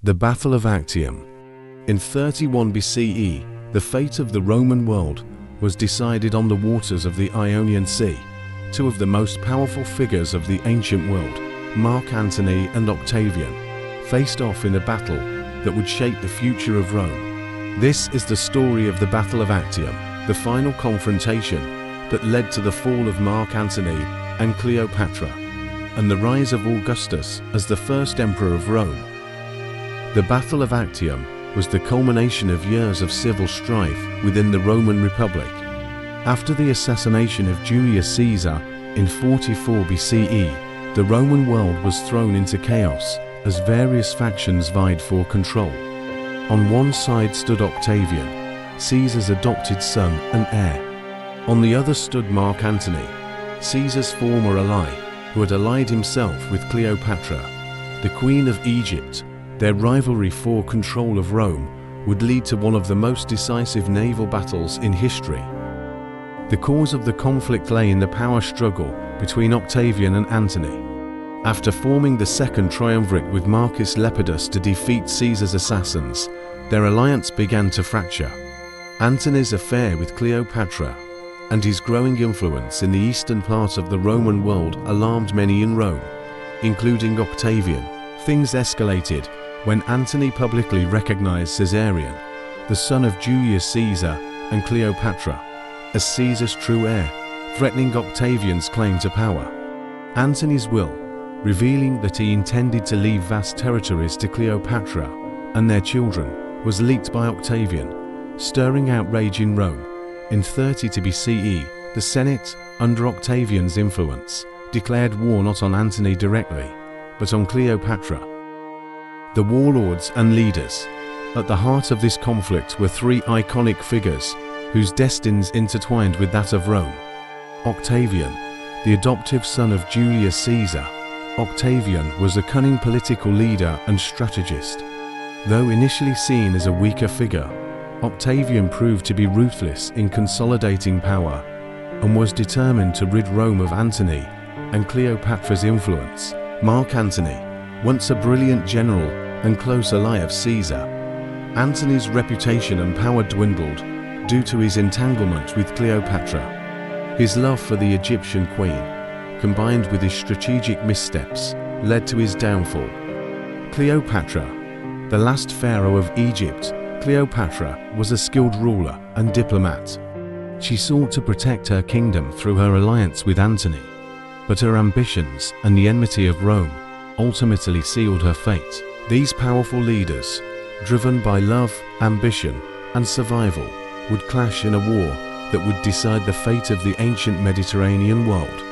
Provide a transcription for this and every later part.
The Battle of Actium. In 31 BCE, the fate of the Roman world was decided on the waters of the Ionian Sea. Two of the most powerful figures of the ancient world, Mark Antony and Octavian, faced off in a battle that would shape the future of Rome. This is the story of the Battle of Actium, the final confrontation that led to the fall of Mark Antony and Cleopatra, and the rise of Augustus as the first emperor of Rome. The Battle of Actium was the culmination of years of civil strife within the Roman Republic. After the assassination of Julius Caesar in 44 BCE, the Roman world was thrown into chaos as various factions vied for control. On one side stood Octavian, Caesar's adopted son and heir. On the other stood Mark Antony, Caesar's former ally, who had allied himself with Cleopatra, the Queen of Egypt. Their rivalry for control of Rome would lead to one of the most decisive naval battles in history. The cause of the conflict lay in the power struggle between Octavian and Antony. After forming the second triumvirate with Marcus Lepidus to defeat Caesar's assassins, their alliance began to fracture. Antony's affair with Cleopatra and his growing influence in the eastern part of the Roman world alarmed many in Rome, including Octavian. Things escalated when Antony publicly recognized Caesarion, the son of Julius Caesar and Cleopatra, as Caesar's true heir, threatening Octavian's claim to power. Antony's will, revealing that he intended to leave vast territories to Cleopatra and their children, was leaked by Octavian, stirring outrage in Rome. In 32 BCE, the Senate, under Octavian's influence, declared war not on Antony directly, but on Cleopatra. The warlords and leaders. At the heart of this conflict were three iconic figures whose destinies intertwined with that of Rome. Octavian, the adoptive son of Julius Caesar. Octavian was a cunning political leader and strategist. Though initially seen as a weaker figure, Octavian proved to be ruthless in consolidating power and was determined to rid Rome of Antony and Cleopatra's influence. Mark Antony, once a brilliant general and close ally of Caesar. Antony's reputation and power dwindled due to his entanglement with Cleopatra. His love for the Egyptian queen, combined with his strategic missteps, led to his downfall. Cleopatra, the last pharaoh of Egypt. Cleopatra was a skilled ruler and diplomat. She sought to protect her kingdom through her alliance with Antony, but her ambitions and the enmity of Rome ultimately sealed her fate. These powerful leaders, driven by love, ambition, and survival, would clash in a war that would decide the fate of the ancient Mediterranean world.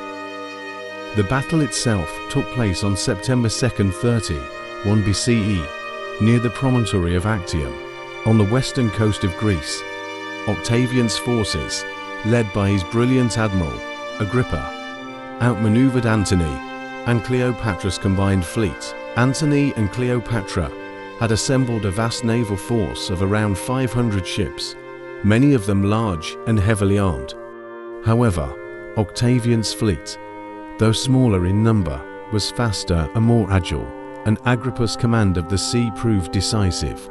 The battle itself took place on September 2, 31 BCE, near the promontory of Actium, on the western coast of Greece. Octavian's forces, led by his brilliant admiral, Agrippa, outmaneuvered Antony and Cleopatra's combined fleet. Antony and Cleopatra had assembled a vast naval force of around 500 ships, many of them large and heavily armed. However, Octavian's fleet, though smaller in number, was faster and more agile, and Agrippa's command of the sea proved decisive.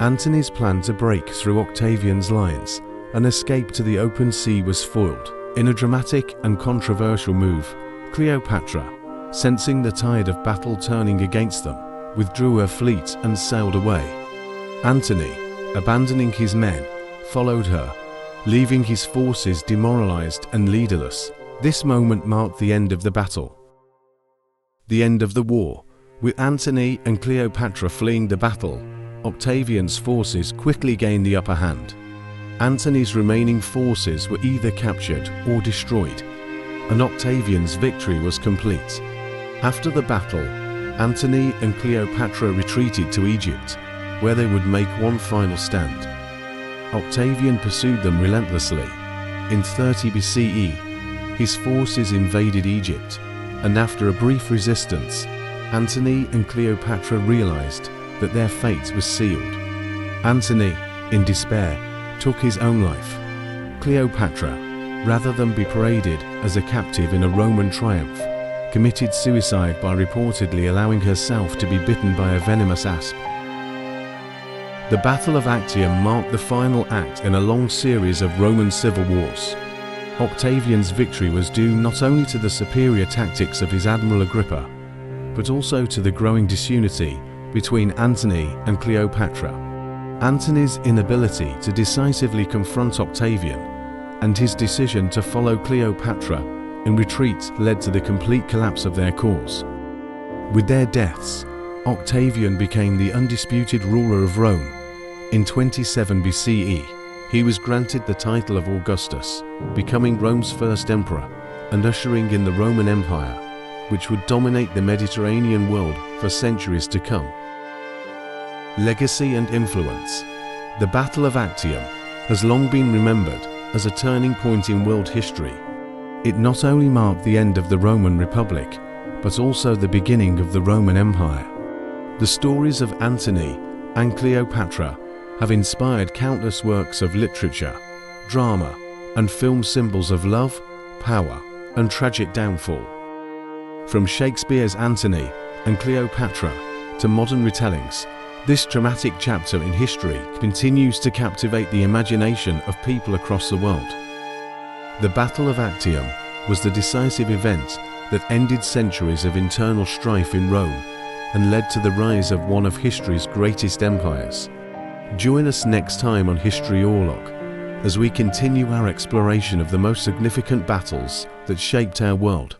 Antony's plan to break through Octavian's lines and escape to the open sea was foiled. In a dramatic and controversial move, Cleopatra, sensing the tide of battle turning against them, withdrew her fleet and sailed away. Antony, abandoning his men, followed her, leaving his forces demoralized and leaderless. This moment marked the end of the battle. The end of the war. With Antony and Cleopatra fleeing the battle, Octavian's forces quickly gained the upper hand. Antony's remaining forces were either captured or destroyed, and Octavian's victory was complete. After the battle, Antony and Cleopatra retreated to Egypt, where they would make one final stand. Octavian pursued them relentlessly. In 30 BCE, his forces invaded Egypt, and after a brief resistance, Antony and Cleopatra realized that their fate was sealed. Antony, in despair, took his own life. Cleopatra, rather than be paraded as a captive in a Roman triumph, committed suicide by reportedly allowing herself to be bitten by a venomous asp. The Battle of Actium marked the final act in a long series of Roman civil wars. Octavian's victory was due not only to the superior tactics of his admiral Agrippa, but also to the growing disunity between Antony and Cleopatra. Antony's inability to decisively confront Octavian and his decision to follow Cleopatra in retreat led to the complete collapse of their cause. With their deaths, Octavian became the undisputed ruler of Rome. In 27 BCE, he was granted the title of Augustus, becoming Rome's first emperor and ushering in the Roman Empire, which would dominate the Mediterranean world for centuries to come. Legacy and influence. The Battle of Actium has long been remembered as a turning point in world history. It not only marked the end of the Roman Republic, but also the beginning of the Roman Empire. The stories of Antony and Cleopatra have inspired countless works of literature, drama, and film, symbols of love, power, and tragic downfall. From Shakespeare's Antony and Cleopatra to modern retellings, this dramatic chapter in history continues to captivate the imagination of people across the world. The Battle of Actium was the decisive event that ended centuries of internal strife in Rome and led to the rise of one of history's greatest empires. Join us next time on History Orlog as we continue our exploration of the most significant battles that shaped our world.